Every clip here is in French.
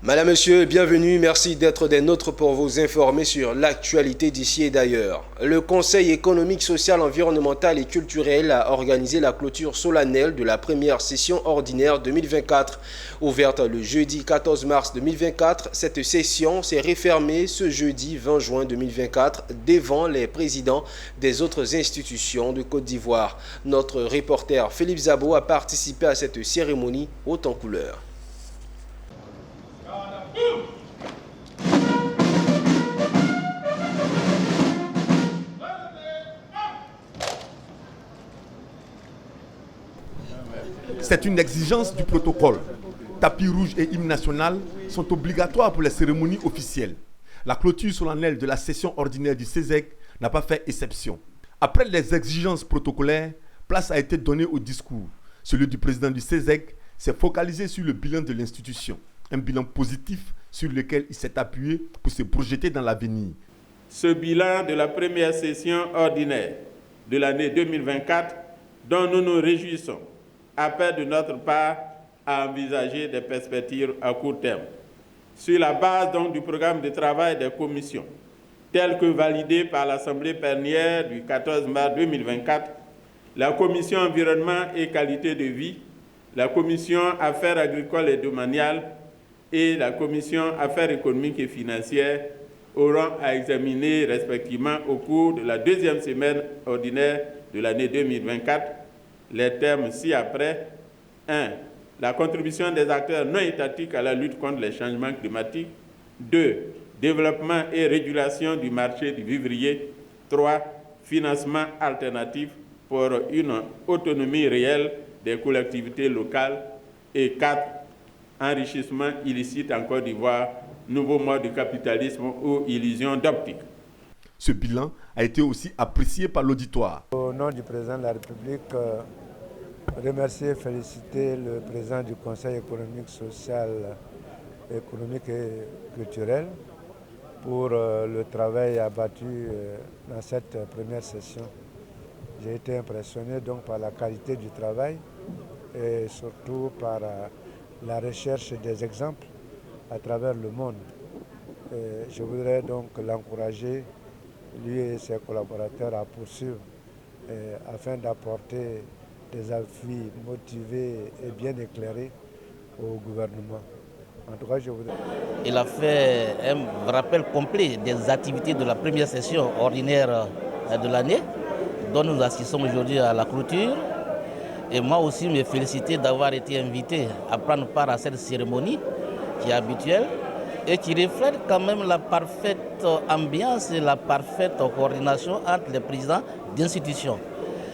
Madame, Monsieur, bienvenue. Merci d'être des nôtres pour vous informer sur l'actualité d'ici et d'ailleurs. Le Conseil économique, social, environnemental et culturel a organisé la clôture solennelle de la première session ordinaire 2024. Ouverte le jeudi 14 mars 2024, cette session s'est refermée ce jeudi 20 juin 2024 devant les présidents des autres institutions de Côte d'Ivoire. Notre reporter Philippe Zabo a participé à cette cérémonie haute en couleurs. C'est une exigence du protocole. Tapis rouge et hymne national sont obligatoires pour les cérémonies officielles. La clôture solennelle de la session ordinaire du CESEC n'a pas fait exception. Après les exigences protocolaires, place a été donnée au discours. Celui du président du CESEC s'est focalisé sur le bilan de l'institution. Un bilan positif sur lequel il s'est appuyé pour se projeter dans l'avenir. Ce bilan de la première session ordinaire de l'année 2024, dont nous nous réjouissons, appelle de notre part à envisager des perspectives à court terme. Sur la base donc du programme de travail des commissions, tel que validé par l'Assemblée plénière du 14 mars 2024, la Commission environnement et qualité de vie, la Commission affaires agricoles et domaniales et la Commission affaires économiques et financières auront à examiner respectivement au cours de la deuxième semaine ordinaire de l'année 2024 les termes ci-après. 1. La contribution des acteurs non étatiques à la lutte contre les changements climatiques. 2. Développement et régulation du marché du vivrier. 3. Financement alternatif pour une autonomie réelle des collectivités locales. Et 4. Enrichissement illicite en Côte d'Ivoire, nouveau mode de capitalisme ou illusion d'optique. Ce bilan a été aussi apprécié par l'auditoire. Au nom du président de la République, remercier et féliciter le président du Conseil économique, social, économique et culturel pour le travail abattu dans cette première session. J'ai été impressionné donc par la qualité du travail et surtout par la recherche des exemples à travers le monde. Et je voudrais donc l'encourager, lui et ses collaborateurs, à poursuivre afin d'apporter des avis motivés et bien éclairés au gouvernement. En tout cas, je voudrais... Il a fait un rappel complet des activités de la première session ordinaire de l'année, dont nous assistons aujourd'hui à la clôture. Et moi aussi, me féliciter d'avoir été invité à prendre part à cette cérémonie qui est habituelle et qui reflète quand même la parfaite ambiance et la parfaite coordination entre les présidents d'institutions.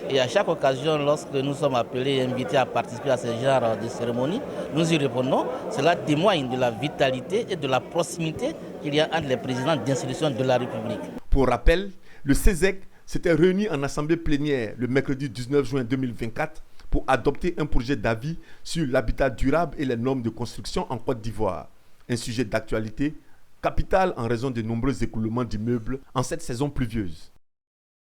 Et à chaque occasion, lorsque nous sommes appelés et invités à participer à ce genre de cérémonie, nous y répondons. Cela témoigne de la vitalité et de la proximité qu'il y a entre les présidents d'institutions de la République. Pour rappel, le CESEC s'était réuni en assemblée plénière le mercredi 19 juin 2024 pour adopter un projet d'avis sur l'habitat durable et les normes de construction en Côte d'Ivoire. Un sujet d'actualité capital en raison de nombreux écoulements d'immeubles en cette saison pluvieuse.